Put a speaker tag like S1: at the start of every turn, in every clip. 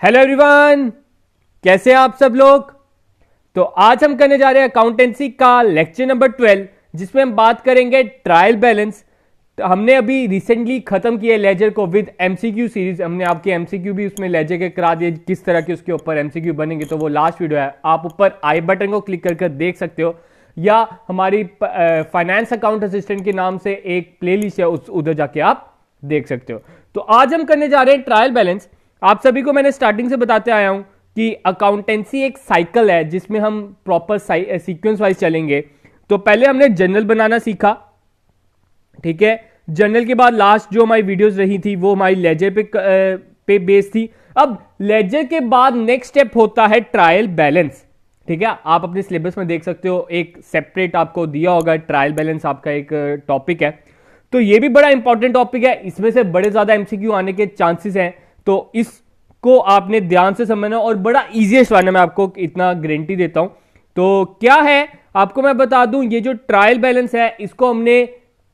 S1: Hello everyone, कैसे हैं आप सब लोग। तो आज हम करने जा रहे हैं अकाउंटेंसी का लेक्चर नंबर 12, जिसमें हम बात करेंगे ट्रायल बैलेंस। तो हमने अभी रिसेंटली खत्म किया लेजर को विद एमसीक्यू सीरीज। हमने आपके एमसीक्यू भी उसमें लेजर के करा दिए, किस तरह के उसके ऊपर एमसीक्यू बनेंगे। तो वो लास्ट वीडियो है, आप ऊपर आई बटन को क्लिक करके देख सकते हो, या हमारी फाइनेंस अकाउंट असिस्टेंट के नाम से एक प्लेलिस्ट है, उधर जाके आप देख सकते हो। तो आज हम करने जा रहे हैं ट्रायल बैलेंस। आप सभी को मैंने स्टार्टिंग से बताते आया हूं कि अकाउंटेंसी एक साइकिल है जिसमें हम प्रॉपर सीक्वेंस वाइज चलेंगे। तो पहले हमने जर्नल बनाना सीखा, ठीक है। जर्नल के बाद लास्ट जो हमारी वीडियोस रही थी वो हमारी लेजर पे बेस थी। अब लेजर के बाद नेक्स्ट स्टेप होता है ट्रायल बैलेंस, ठीक है। आप अपने सिलेबस में देख सकते हो, एक सेपरेट आपको दिया होगा ट्रायल बैलेंस, आपका एक टॉपिक है। तो ये भी बड़ा इंपॉर्टेंट टॉपिक है, इसमें से बड़े ज्यादा एमसीक्यू आने के चांसेस हैं। तो इसको आपने ध्यान से समझना, और बड़ा इजीएस्ट वाला मैं आपको इतना गारंटी देता हूं। तो क्या है आपको मैं बता दूं, ये जो ट्रायल बैलेंस है इसको हमने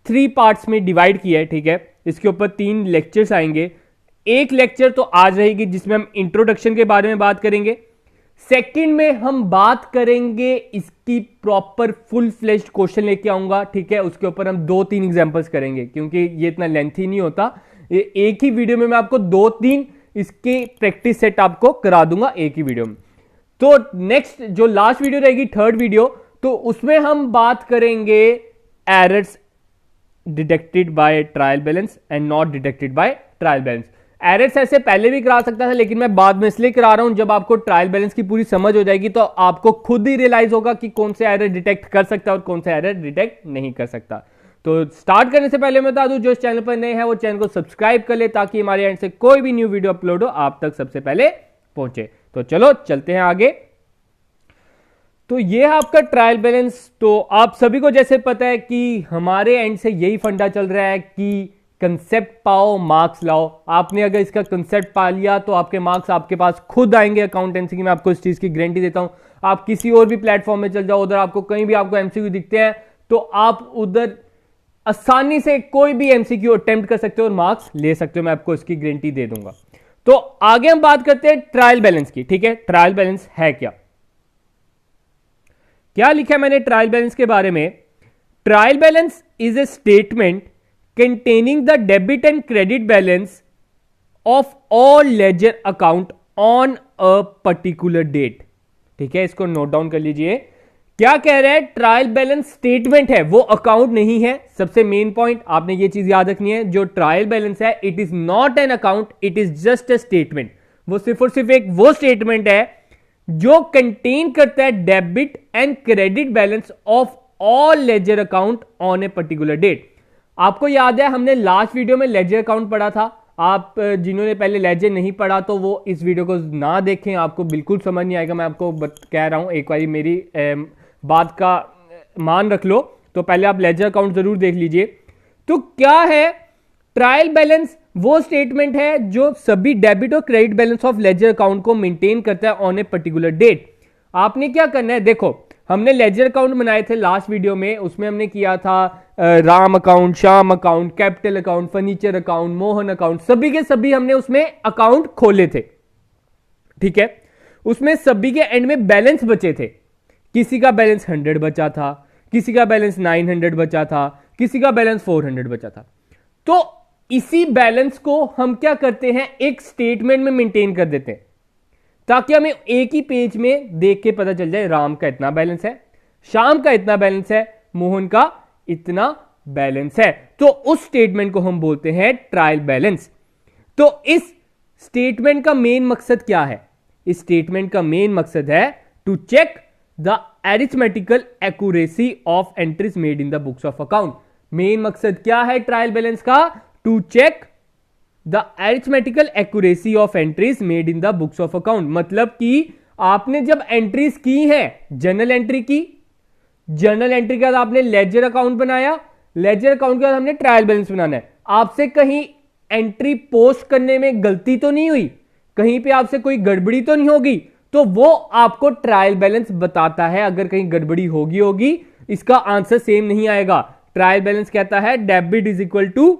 S1: 3 पार्ट्स में डिवाइड किया है, ठीक है। इसके ऊपर 3 लेक्चर्स आएंगे। एक लेक्चर तो आज रहेगी जिसमें हम इंट्रोडक्शन के बारे में बात करेंगे। सेकंड में हम बात करेंगे इसकी प्रॉपर फुल फ्लेश्ड क्वेश्चन लेके आऊंगा, ठीक है। उसके ऊपर हम 2-3 एग्जांपल्स करेंगे, क्योंकि ये इतना लेंथी नहीं होता। एक ही वीडियो में मैं आपको 2-3 इसके प्रैक्टिस सेट आपको करा दूंगा एक ही वीडियो में। तो नेक्स्ट जो लास्ट वीडियो रहेगी, थर्ड वीडियो, तो उसमें हम बात करेंगे errors detected by trial balance and not detected by trial balance. Errors ऐसे पहले भी करा सकता था, लेकिन मैं बाद में इसलिए करा रहा हूं, जब आपको ट्रायल बैलेंस की पूरी समझ हो जाएगी तो आपको खुद ही रियलाइज होगा कि कौन से एरर डिटेक्ट कर सकता है और कौन से एरर डिटेक्ट नहीं कर सकता। तो स्टार्ट करने से पहले मैं बता दूं, जो इस चैनल पर नए हैं वो चैनल को सब्सक्राइब कर ले, ताकि हमारे एंड से कोई भी न्यू वीडियो अपलोड हो आप तक सबसे पहले पहुंचे। तो चलो चलते हैं आगे। तो ये है आपका ट्रायल बैलेंस। तो आप सभी को जैसे पता है कि हमारे एंड से यही फंडा चल रहा है कि कंसेप्ट पाओ मार्क्स लाओ। आपने अगर इसका कंसेप्ट पा लिया तो आपके मार्क्स आपके पास खुद आएंगे अकाउंटेंसी की। मैं आपको इस चीज की गारंटी देता हूं। आप किसी और भी प्लेटफॉर्म में चल जाओ, उधर आपको कहीं भी आपको एमसीक्यू दिखते हैं तो आप उधर आसानी से कोई भी एमसीक्यू अटेम्प्ट कर सकते हो और मार्क्स ले सकते हो, मैं आपको इसकी गारंटी दे दूंगा। तो आगे हम बात करते हैं ट्रायल बैलेंस की, ठीक है। ट्रायल बैलेंस है क्या, क्या लिखा है मैंने ट्रायल बैलेंस के बारे में। Trial balance is a statement containing the debit and credit balance of all ledger account on a particular date, ठीक है। इसको नोट डाउन कर लीजिए। क्या कह रहा है, ट्रायल बैलेंस स्टेटमेंट है, वो अकाउंट नहीं है। सबसे मेन पॉइंट आपने ये चीज याद रखनी है, जो ट्रायल बैलेंस है it is not an account, it is just a statement. वो सिर्फ और सिर्फ एक वो स्टेटमेंट है जो कंटेन करता है debit and credit balance of all ledger account on a particular date. आपको याद है हमने लास्ट वीडियो में लेजर अकाउंट पढ़ा था। आप जिन्होंने पहले लेजर नहीं पढ़ा तो वो इस वीडियो को ना देखें, आपको बिल्कुल समझ नहीं आएगा। मैं आपको कह रहा हूं, एक बार मेरी बात का मान रख लो। तो पहले आप लेजर अकाउंट जरूर देख लीजिए। तो क्या है ट्रायल बैलेंस, वो स्टेटमेंट है जो सभी डेबिट और credit balance of ledger account को मेंटेन करता है ऑन ए पर्टिकुलर डेट। आपने क्या करना है, देखो हमने लेजर अकाउंट बनाए थे लास्ट वीडियो में, उसमें हमने किया था Ram account, Shyam account, capital account, furniture account, Mohan account, सभी के सभी हमने उसमें अकाउंट खोले थे, ठीक है। उसमें सभी के एंड में बैलेंस बचे थे। किसी का बैलेंस 100 बचा था, किसी का बैलेंस 900 बचा था, किसी का बैलेंस 400 बचा था। तो इसी बैलेंस को हम क्या करते हैं, एक स्टेटमेंट में मेंटेन कर देते हैं, ताकि हमें एक ही पेज में देख के पता चल जाए राम का इतना बैलेंस है, श्याम का इतना बैलेंस है, मोहन का इतना बैलेंस है। तो उस स्टेटमेंट को हम बोलते हैं ट्रायल बैलेंस। तो इस स्टेटमेंट का मेन मकसद क्या है, इस स्टेटमेंट का मेन मकसद है to check the arithmetical accuracy of entries made in the books of account. Main मकसद क्या है ट्रायल बैलेंस का, to check the arithmetical accuracy of entries made in the books of account. मतलब कि आपने जब एंट्रीज की है, जर्नल एंट्री की, जर्नल एंट्री के बाद आपने लेजर अकाउंट बनाया, लेजर अकाउंट के बाद हमने ट्रायल बैलेंस बनाना है। आपसे कहीं एंट्री पोस्ट करने में गलती तो नहीं हुई, कहीं पे आपसे कोई गड़बड़ी तो नहीं होगी, तो वो आपको ट्रायल बैलेंस बताता है। अगर कहीं गड़बड़ी होगी इसका आंसर सेम नहीं आएगा। ट्रायल बैलेंस कहता है debit is equal to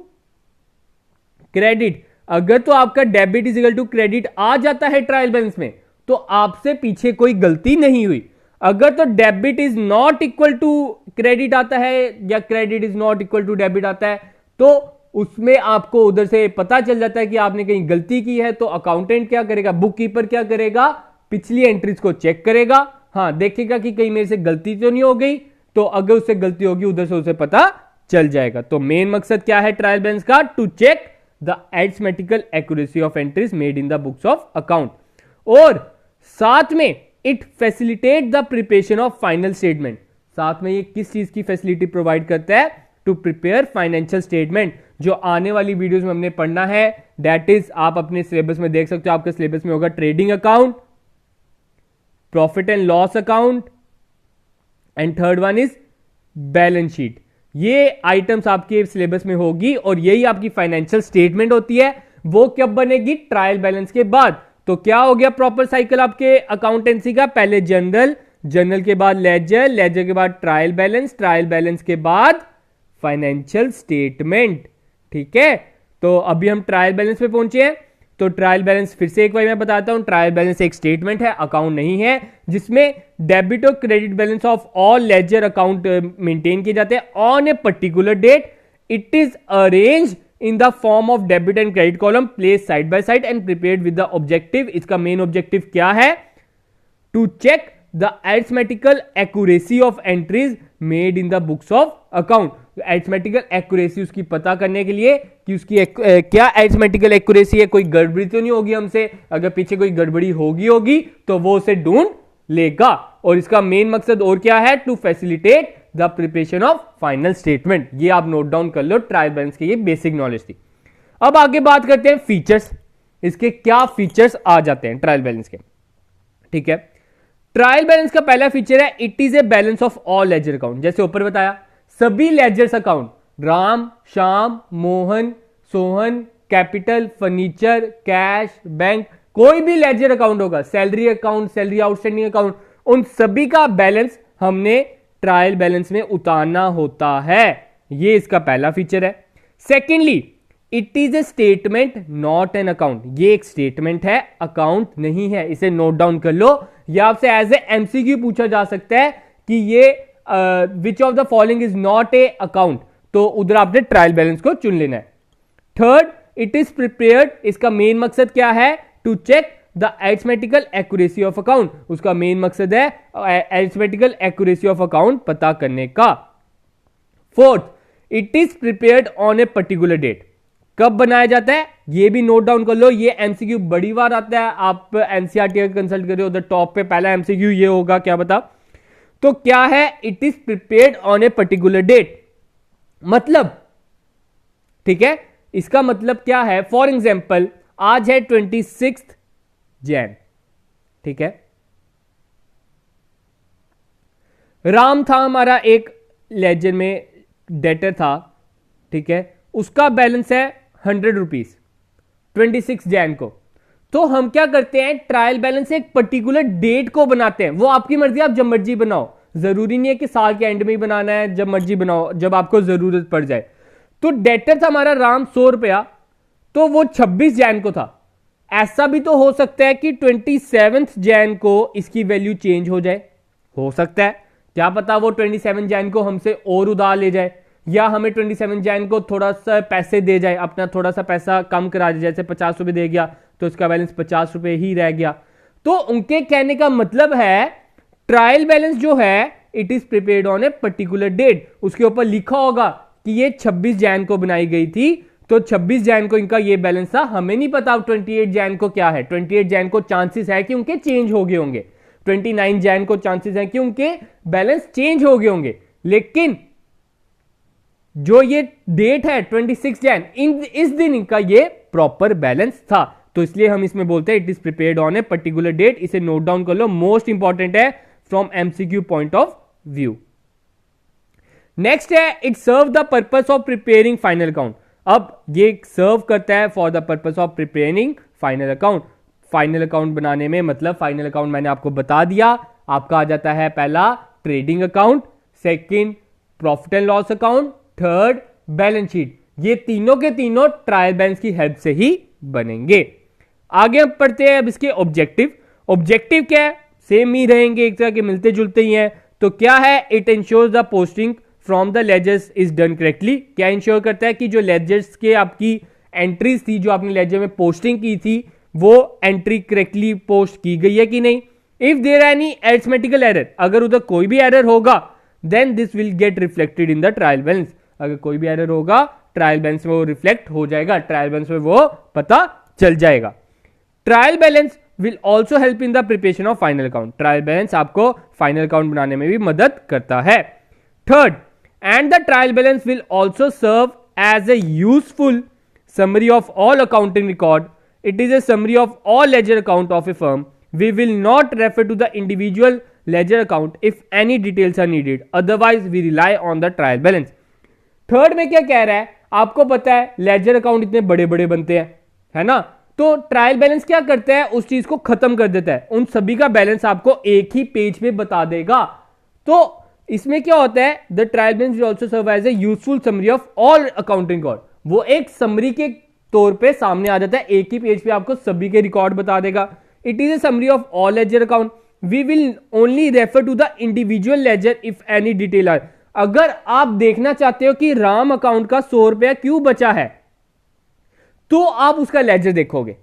S1: credit. अगर तो आपका debit is equal to credit आ जाता है ट्रायल बैलेंस में, तो आपसे पीछे कोई गलती नहीं हुई। अगर तो debit is not equal to credit आता है या credit is not equal to debit आता है, तो उसमें आपको उधर से पता चल जाता है कि आपने कहीं गलती की है। तो अकाउंटेंट क्या करेगा, बुक कीपर क्या करेगा, पिछली एंट्रीज को चेक करेगा, हाँ देखेगा कि कहीं मेरे से गलती तो नहीं हो गई, तो अगर उससे गलती होगी उधर से उसे पता चल जाएगा। तो मेन मकसद क्या है ट्रायल बैलेंस का, to check the arithmetical accuracy of entries made in the books of account, और साथ में it facilitate the preparation of final statement. साथ में ये किस चीज की फैसिलिटी प्रोवाइड करता है, टू प्रिपेयर फाइनेंशियल स्टेटमेंट, जो आने वाली वीडियोस में हमने पढ़ना है। दैट इज आप अपने सिलेबस में देख सकते हो, आपके सिलेबस में होगा trading account, profit and loss account, and third one is balance sheet. ये आइटम्स आपके सिलेबस में होगी और यही आपकी फाइनेंशियल स्टेटमेंट होती है। वो कब बनेगी, ट्रायल बैलेंस के बाद। तो क्या हो गया प्रॉपर साइकिल आपके अकाउंटेंसी का, पहले जनरल, जनरल के बाद लेजर, लेजर के बाद ट्रायल बैलेंस, ट्रायल बैलेंस के बाद फाइनेंशियल स्टेटमेंट। ठीक है, तो अभी हम ट्रायल बैलेंस पे पहुंचे हैं। तो ट्रायल बैलेंस फिर से एक बार मैं बताता हूं, ट्रायल बैलेंस एक स्टेटमेंट है, अकाउंट नहीं है, जिसमें डेबिट और credit balance of all ledger account maintain किए जाते हैं on a particular date. It is arrange in the form of debit and credit column, place side by side and prepared with the objective. इसका main objective क्या है, to check the arithmetical accuracy of entries made in the books of account. Arithmetical accuracy उसकी पता करने के लिए कि उसकी क्या अरिथमेटिकल एक्यूरेसी है, कोई गड़बड़ी तो नहीं होगी हमसे, अगर पीछे कोई गड़बड़ी होगी तो वो उसे ढूंढ लेगा। और इसका मेन मकसद और क्या है, to facilitate the preparation of final statement. ये आप नोट डाउन कर लो, ट्रायल बैलेंस की ये बेसिक नॉलेज थी। अब आगे बात करते हैं फीचर्स, इसके क्या फीचर्स आ जाते हैं ट्रायल बैलेंस के। ठीक है, ट्रायल बैलेंस का पहला फीचर है, it is a balance of all ledger account. जैसे ऊपर बताया, सभी ledgers account, Ram, Shyam, Mohan, Sohan, capital, furniture, cash, bank, कोई भी लेजर अकाउंट होगा, salary account, salary outstanding account, उन सभी का बैलेंस हमने ट्रायल बैलेंस में उतारना होता है। ये इसका पहला फीचर है। Secondly, it is a statement not an account. ये एक स्टेटमेंट है, अकाउंट नहीं है, इसे नोट डाउन कर लो। या आपसे एज ए एमसीक्यू पूछा जा सकता है कि ये which of the following is not a account, तो उधर आपने ट्रायल बैलेंस को चुन लेना है। थर्ड, इट इज प्रिपेयर्ड, इसका मेन मकसद क्या है, to check the arithmetical accuracy of account. उसका मेन मकसद है अरिथमेटिकल एक्यूरेसी ऑफ अकाउंट पता करने का। Fourth, it is prepared on a particular date. कब बनाया जाता है ये भी नोट डाउन कर लो, ये एमसीक्यू बड़ी बार आता है, आप एनसीईआरटी का कंसल्ट करो, उधर टॉप पे पहला एमसीक्यू ये होगा, क्या बता। तो क्या है, it is prepared on a particular date, मतलब ठीक है, इसका मतलब क्या है, फॉर एग्जाम्पल आज है 26 जैन, ठीक है, राम था हमारा एक लेजर में डेटर था, ठीक है, उसका बैलेंस है 100 रुपीज 26 जैन को। तो हम क्या करते हैं, ट्रायल बैलेंस एक पर्टिकुलर डेट को बनाते हैं। वो आपकी मर्जी, आप जब मर्जी बनाओ, जरूरी नहीं है कि साल के एंड में ही बनाना है, जब मर्जी बनाओ, जब आपको जरूरत पड़ जाए। तो डेटर था हमारा राम 100 रुपया, तो वो 26 जैन को था। ऐसा भी तो हो सकता है कि 27 जैन को इसकी वैल्यू चेंज हो जाए, हो सकता है, क्या पता वो 27 जैन को हमसे और उधार ले जाए, या हमें 27 जैन को थोड़ा सा पैसे दे जाए, अपना थोड़ा सा पैसा कम करा दे, जैसे 50 रुपए दे गया तो इसका बैलेंस 50 रुपए ही रह गया। तो उनके कहने का मतलब है ट्रायल बैलेंस जो है it is prepared on a particular date. उसके ऊपर लिखा होगा कि ये 26 जैन को बनाई गई थी, तो 26 जैन को इनका ये बैलेंस था। हमें नहीं पता 28 जैन को क्या है, 28 जैन को चांसेस है कि उनके चेंज हो गए होंगे, 29 जैन को चांसेस है कि उनके बैलेंस चेंज हो गए होंगे, लेकिन जो ये डेट है 26 जैन, इस दिन इनका ये प्रॉपर बैलेंस था। तो इसलिए हम इसमें बोलते हैं it is prepared on a particular date. इसे नोट डाउन कर लो, मोस्ट इंपॉर्टेंट है from MCQ point of view. Next है, it serve the purpose of preparing final account. अब ये सर्व करता है for the purpose of preparing final account. Final account बनाने में मतलब फाइनल अकाउंट मैंने आपको बता दिया, आपका आ जाता है पहला trading account, second profit and loss account, third balance sheet. ये तीनों के तीनों ट्रायल बैलेंस की हेल्प से ही बनेंगे। आगे हम पढ़ते हैं अब इसके ऑब्जेक्टिव। ऑब्जेक्टिव क्या है? सेम ही रहेंगे, एक तरह के मिलते जुलते ही हैं। तो क्या है? It ensures the posting from the ledgers is done correctly. क्या इंश्योर करता है कि जो लेजर्स के आपकी एंट्रीज थी, जो आपने लेजर में पोस्टिंग की थी, वो एंट्री करेक्टली पोस्ट की गई है कि नहीं। If there any arithmetical error, अगर उधर कोई भी एरर होगा, then this will get reflected in the trial balance. अगर कोई भी एरर होगा ट्रायल बैलेंस में वो रिफ्लेक्ट हो जाएगा, ट्रायल बैलेंस में वो पता चल जाएगा। Trial balance will also help in the preparation of final account. Trial balance आपको फाइनल अकाउंट बनाने में भी मदद करता है। Third, and the trial balance will also serve as a useful summary of all accounting record. It is a summary of all ledger account of a firm. We will not refer to the individual ledger account if any details are needed. Otherwise, we rely on the trial balance. Third में क्या कह रहा है? आपको पता है ledger account इतने बड़े बड़े बनते हैं, है ना? तो ट्रायल बैलेंस क्या करता है? उस चीज को खत्म कर देता है, उन सभी का बैलेंस आपको एक ही पेज पे बता देगा। तो इसमें क्या होता है? The trial balance will also serve as a useful summary of all accounting record. वो एक समरी के तौर पे सामने आ जाता है, एक ही पेज पे आपको सभी के रिकॉर्ड बता देगा। It is a summary of all ledger account. We will only refer to the individual ledger if any detail are. अगर आप देखना चाहते हो कि राम अकाउंट का 100 रुपया क्यों बचा है, तो आप उसका लेजर देखोगे।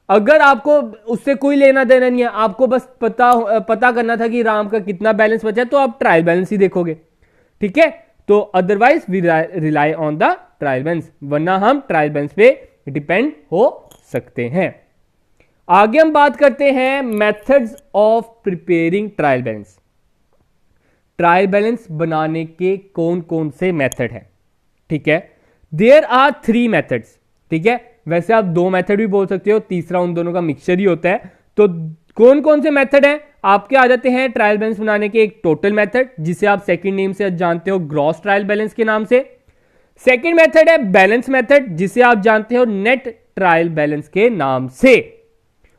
S1: अगर आपको उससे कोई लेना देना नहीं है, आपको बस पता करना था कि राम का कितना बैलेंस बचा है, तो आप ट्रायल बैलेंस ही देखोगे, ठीक है। तो otherwise we rely on the trial balance, वरना हम ट्रायल बैलेंस पे डिपेंड हो सकते हैं। आगे हम बात करते हैं methods of preparing trial balance. Trial balance बनाने के कौन कौन से मेथड हैं, ठीक है। देयर आर 3 मेथड्स, ठीक है। वैसे आप 2 मेथड भी बोल सकते हो, तीसरा उन दोनों का मिक्सचर ही होता है। तो कौन कौन से मेथड हैं? आपके आ जाते हैं ट्रायल बैलेंस बनाने के एक टोटल मेथड, जिसे आप सेकंड नेम से जानते हो ग्रॉस ट्रायल बैलेंस के नाम से। सेकंड मेथड है बैलेंस मेथड, जिसे आप जानते हो नेट ट्रायल बैलेंस के नाम से।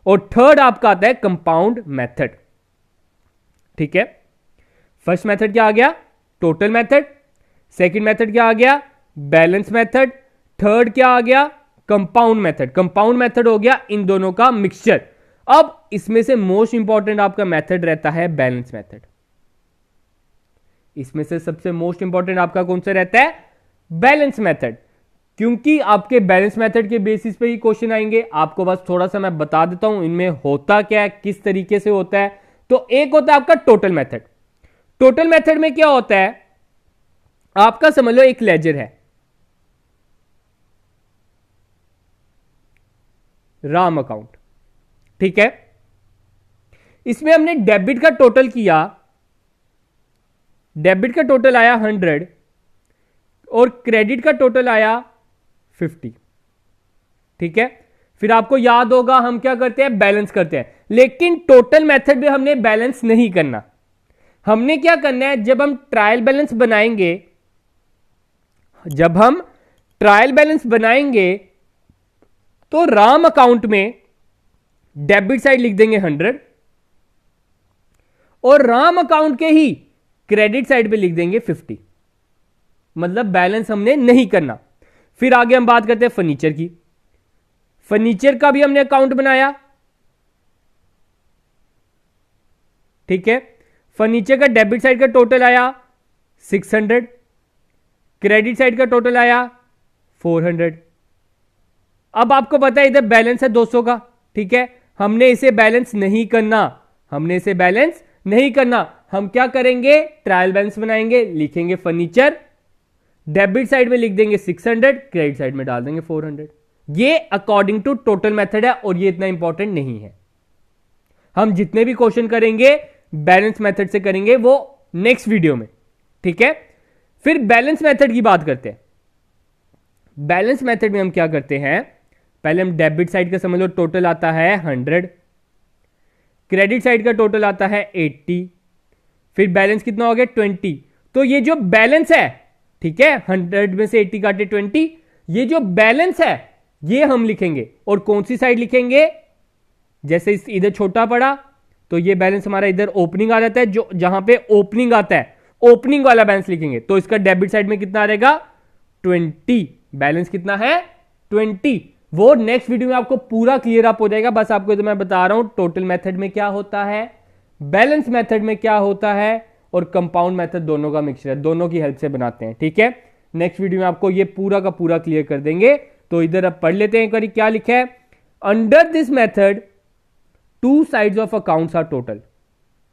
S1: और थर्ड आपका आता है कंपाउंड मेथड, ठीक है। फर्स्ट मेथड क्या आ गया? Total method. सेकंड मेथड क्या आ गया? Balance method. थर्ड क्या आ गया? Compound method. कंपाउंड मेथड हो गया इन दोनों का मिक्सचर। अब इसमें से मोस्ट इंपॉर्टेंट आपका मेथड रहता है बैलेंस मेथड। इसमें से सबसे मोस्ट इंपॉर्टेंट आपका कौन सा रहता है? बैलेंस मेथड, क्योंकि आपके बैलेंस मेथड के बेसिस पे ही क्वेश्चन आएंगे। आपको बस थोड़ा सा मैं बता देता हूं इनमें होता क्या है, किस तरीके से होता है। तो एक होता है आपका टोटल मेथड। टोटल मेथड में क्या होता है? आपका समझ लो एक लेजर है, राम अकाउंट, ठीक है। इसमें हमने डेबिट का टोटल किया, डेबिट का टोटल आया 100 और क्रेडिट का टोटल आया 50, ठीक है। फिर आपको याद होगा हम क्या करते हैं? बैलेंस करते हैं। लेकिन टोटल मेथड में हमने बैलेंस नहीं करना। हमने क्या करना है? जब हम ट्रायल बैलेंस बनाएंगे, तो राम अकाउंट में डेबिट साइड लिख देंगे 100 और राम अकाउंट के ही क्रेडिट साइड पे लिख देंगे 50। मतलब बैलेंस हमने नहीं करना। फिर आगे हम बात करते हैं फर्नीचर की। फर्नीचर का भी हमने अकाउंट बनाया, ठीक है। फर्नीचर का डेबिट साइड का टोटल आया 600, क्रेडिट साइड का टोटल आया 400। अब आपको पता है इधर बैलेंस है 200 का, ठीक है। हमने इसे बैलेंस नहीं करना, हम क्या करेंगे? ट्रायल बैलेंस बनाएंगे, लिखेंगे फर्नीचर, डेबिट साइड में लिख देंगे 600, क्रेडिट साइड में डाल देंगे 400। ये अकॉर्डिंग टू टोटल मेथड है और ये इतना इंपॉर्टेंट नहीं है। हम जितने भी क्वेश्चन करेंगे बैलेंस मेथड से करेंगे, वो नेक्स्ट वीडियो में, ठीक है। फिर बैलेंस मेथड की बात करते हैं। बैलेंस मेथड में हम क्या करते हैं? पहले हम डेबिट साइड का समझ लो टोटल आता है 100, क्रेडिट साइड का टोटल आता है 80, फिर बैलेंस कितना हो गया? 20। तो ये जो बैलेंस है, ठीक है, 100 में से 80 काटे 20, ये जो बैलेंस है ये हम लिखेंगे। और कौन सी साइड लिखेंगे? जैसे इधर छोटा पड़ा तो ये बैलेंस हमारा इधर ओपनिंग आ जाता है, जो जहां पे ओपनिंग आता है ओपनिंग वाला बैलेंस लिखेंगे। तो इसका डेबिट साइड में कितना आ जाएगा? 20। बैलेंस कितना है? 20। वो नेक्स्ट वीडियो में आपको पूरा क्लियर अप हो जाएगा। बस आपको तो मैं बता रहा हूं टोटल मेथड में क्या होता है, बैलेंस मेथड में क्या होता है, और कंपाउंड मेथड दोनों का मिक्सचर है, दोनों की हेल्प से बनाते हैं। ठीक है, नेक्स्ट वीडियो में आपको ये पूरा का पूरा क्लियर कर देंगे। तो इधर अब पढ़ लेते हैं एक बार क्या लिखा है। Under this method two sides of accounts are total.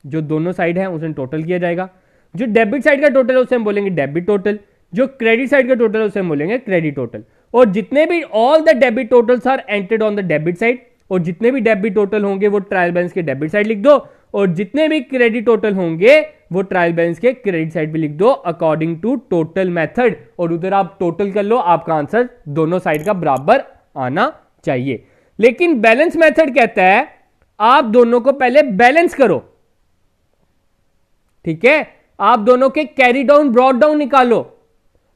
S1: जो दोनों साइड है उसे टोटल किया जाएगा। जो डेबिट साइड का टोटल है उसे हम बोलेंगे डेबिट टोटल, जो क्रेडिट साइड का टोटल है उसे हम बोलेंगे क्रेडिट टोटल। और जितने भी all the debit totals are entered on the debit side, और जितने भी डेबिट टोटल होंगे वो ट्रायल बैलेंस के डेबिट साइड लिख दो, और जितने भी क्रेडिट टोटल होंगे वो ट्रायल बैलेंस के क्रेडिट साइड पे लिख दो अकॉर्डिंग टू टोटल मेथड। और उधर आप टोटल कर लो, आपका आंसर दोनों साइड का बराबर आना चाहिए। लेकिन बैलेंस मेथड कहता है आप दोनों को पहले बैलेंस करो। ठीक है, आप दोनों के कैरी डाउन ब्रॉड डाउन निकालो,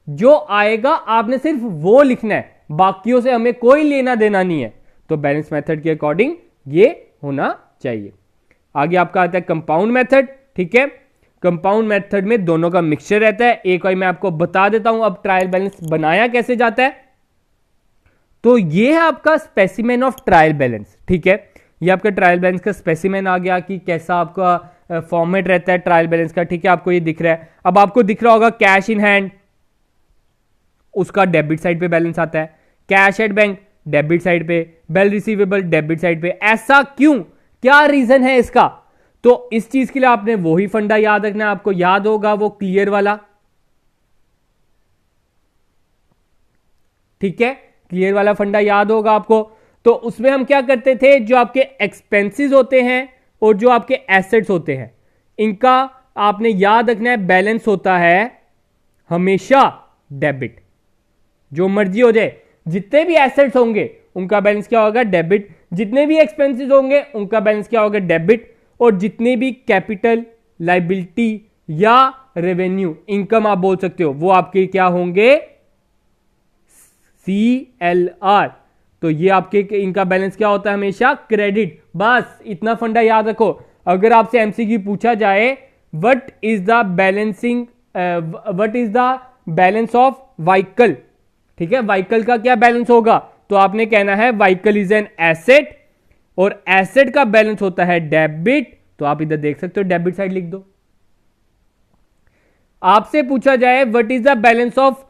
S1: जो आएगा आपने सिर्फ वो लिखना है, बाकियों से हमें कोई लेना देना नहीं है। तो बैलेंस मेथड के अकॉर्डिंग ये होना चाहिए। आगे आपका आता है कंपाउंड मेथड। ठीक है, कंपाउंड मेथड में दोनों का मिक्सचर रहता है। एक बार मैं आपको बता देता हूं अब ट्रायल बैलेंस बनाया कैसे जाता है। तो ये है आपका स्पेसिमेन ऑफ ट्रायल बैलेंस। ठीक है, ये आपका ट्रायल बैलेंस का स्पेसिमेन आ गया कि कैसा आपका फॉर्मेट रहता है ट्रायल बैलेंस का। ठीक है, आपको ये दिख रहा है। अब आपको दिख रहा होगा कैश इन हैंड, उसका डेबिट साइड पे बैलेंस आता है। Cash at bank debit side पे, बिल रिसीवेबल डेबिट साइड पे। ऐसा क्यों, क्या रीजन है इसका? तो इस चीज के लिए आपने वही फंडा याद रखना है। आपको याद होगा वो क्लियर वाला। ठीक है, क्लियर वाला फंडा याद होगा आपको। तो उसमें हम क्या करते थे, जो आपके एक्सपेंसेस होते हैं और जो आपके एसेट्स होते हैं, इनका आपने याद रखना है बैलेंस होता है हमेशा डेबिट। जो मर्जी हो जाए, जितने भी एसेट्स होंगे उनका बैलेंस क्या होगा, डेबिट। जितने भी एक्सपेंसेस होंगे उनका बैलेंस क्या होगा, डेबिट। और जितने भी कैपिटल, लाइबिलिटी या रेवेन्यू, इनकम आप बोल सकते हो, वो आपके क्या होंगे, CLR। तो ये आपके इनका बैलेंस क्या होता है, हमेशा क्रेडिट। बस इतना फंडा याद रखो। अगर आपसे MCQ पूछा जाए what is the balance of vehicle, ठीक है, व्हीकल का क्या बैलेंस होगा, तो आपने कहना है व्हीकल इज एन एसेट, और एसेट का बैलेंस होता है डेबिट। तो आप इधर देख सकते हो डेबिट साइड लिख दो। आपसे पूछा जाए what is the balance of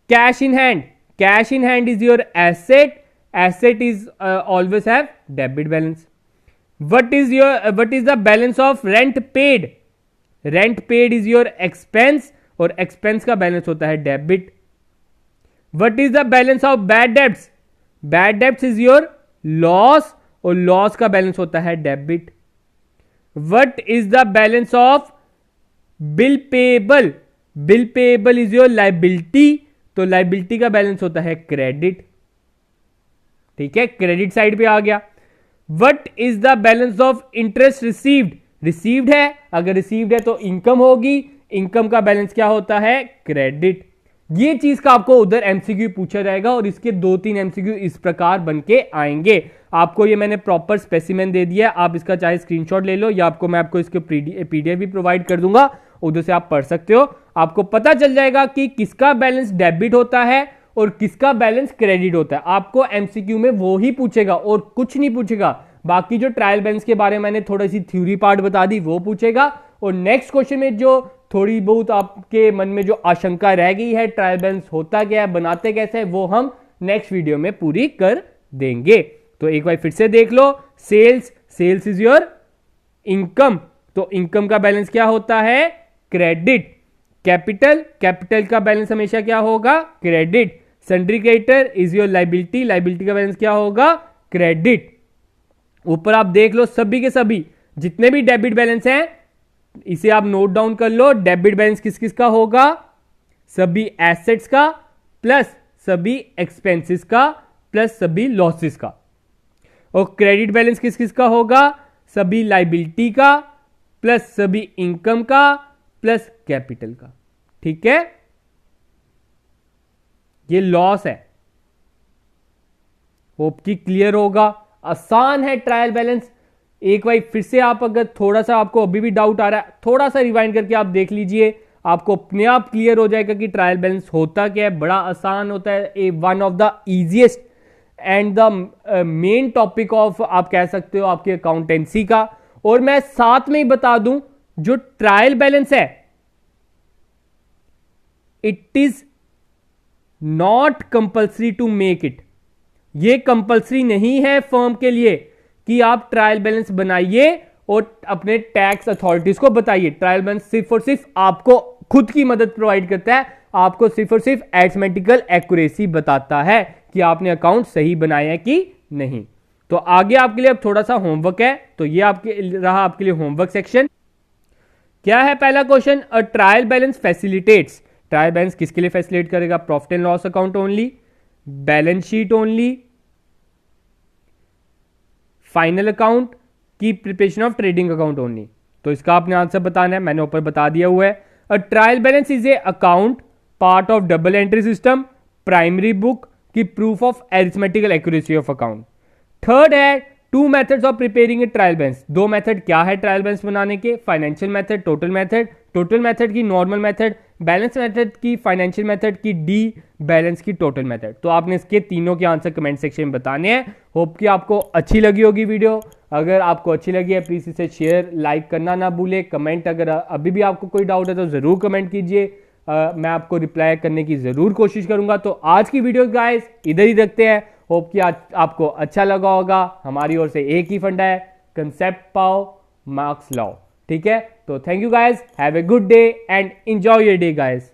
S1: cash in hand, cash in hand is your asset, asset is always have debit balance. What is the balance of rent paid, rent paid is your expense, और expense का balance होता है debit. What is the balance of bad debts, bad debts is your loss, और loss का balance होता है debit. What is the balance of bill payable, bill payable is your liability, तो liability का balance होता है क्रेडिट। ठीक है, क्रेडिट साइड पे आ गया। What is the balance of interest received, received है, अगर रिसीव्ड है तो इनकम होगी, इनकम का बैलेंस क्या होता है, क्रेडिट। ये चीज का आपको उधर MCQ पूछा जाएगा, और इसके 2-3 MCQ इस प्रकार बन के आएंगे। आपको ये मैंने प्रॉपर स्पेसिमेन दे दिया है, आप इसका चाहे स्क्रीनशॉट ले लो, या मैं आपको इसके PDF भी प्रोवाइड कर दूंगा, उधर से आप पढ़ सकते हो। आपको पता चल जाएगा कि किसका बैलेंस डेबिट होता है और किसका बैलेंस क्रेडिट होता है। आपको MCQ में वो ही पूछेगा और कुछ नहीं पूछेगा। बाकी जो ट्रायल बैलेंस के बारे में मैंने थोड़ी सी थ्योरी पार्ट बता दी वो पूछेगा, और नेक्स्ट क्वेश्चन में जो थोड़ी बहुत आपके मन में जो आशंका रह गई है ट्रायल बैलेंस होता क्या है, बनाते कैसे है, वो हम नेक्स्ट वीडियो में पूरी कर देंगे। तो एक बार फिर से देख लो, sales, sales is your income, तो इनकम का बैलेंस क्या होता है, क्रेडिट। कैपिटल, कैपिटल का बैलेंस हमेशा क्या होगा, credit. Sundry creditor is your liability, liability का बैलेंस क्या होगा, क्रेडिट। ऊपर आप देख लो सभी के सभी जितने भी डेबिट बैलेंस हैं, इसे आप नोट डाउन कर लो। डेबिट बैलेंस किस किस का होगा, सभी एसेट्स का प्लस सभी एक्सपेंसेस का प्लस सभी लॉसेस का। और क्रेडिट बैलेंस किस किस का होगा, सभी लाइबिलिटी का प्लस सभी इनकम का प्लस कैपिटल का। ठीक है, ये लॉस है। होप कि क्लियर होगा। आसान है ट्रायल बैलेंस। एक बार फिर से आप अगर थोड़ा सा आपको अभी भी डाउट आ रहा है, थोड़ा सा रिवाइंड करके आप देख लीजिए, आपको अपने आप क्लियर हो जाएगा कि ट्रायल बैलेंस होता क्या है। बड़ा आसान होता है, one of the easiest and the main topic of आप कह सकते हो आपकी अकाउंटेंसी का। और मैं साथ में ही बता दूं, जो ट्रायल बैलेंस है it is not compulsory to make it. ये कंपल्सरी नहीं है फर्म के लिए कि आप ट्रायल बैलेंस बनाइए और अपने टैक्स अथॉरिटीज को बताइए। ट्रायल बैलेंस सिर्फ और सिर्फ आपको खुद की मदद प्रोवाइड करता है, आपको सिर्फ और सिर्फ एरिथमेटिकल एक्यूरेसी बताता है कि आपने अकाउंट सही बनाया है कि नहीं। तो आगे आपके लिए अब थोड़ा सा होमवर्क है, तो ये आपके रहा आपके लिए होमवर्क सेक्शन। क्या है पहला question? A trial balance facilitates. Trial balance किसके लिए फैसिलिटेट करेगा? Profit and loss account only, balance sheet only, final account की preparation of trading account only. तो इसका आपने आंसर बताना है, मैंने ऊपर बता दिया हुआ है। A trial balance is a account part of double entry system, primary book की proof of arithmetical accuracy of account. Third है two methods of preparing a trial balance. दो मेथड क्या है ट्रायल बैलेंस बनाने के? Financial method, total method. Total method की normal method, balance method की financial method की, डी बैलेंस की टोटल मेथड। तो आपने इसके तीनों के आंसर कमेंट सेक्शन में बताने हैं। होप कि आपको अच्छी लगी होगी वीडियो। अगर आपको अच्छी लगी है प्लीज इसे शेयर लाइक करना ना भूले। कमेंट अगर अभी भी आपको कोई डाउट है तो जरूर कमेंट कीजिए, मैं आपको रिप्लाई करने की जरूर कोशिश करूंगा। तो आज की वीडियो गाइस इधर ही रखते हैं। होप कि आज आपको अच्छा लगा होगा। हमारी ओर से एक ही फंडा है, कंसेप्ट पाओ मार्क्स लाओ। ठीक है, तो thank you guys, have a good day and enjoy your day guys.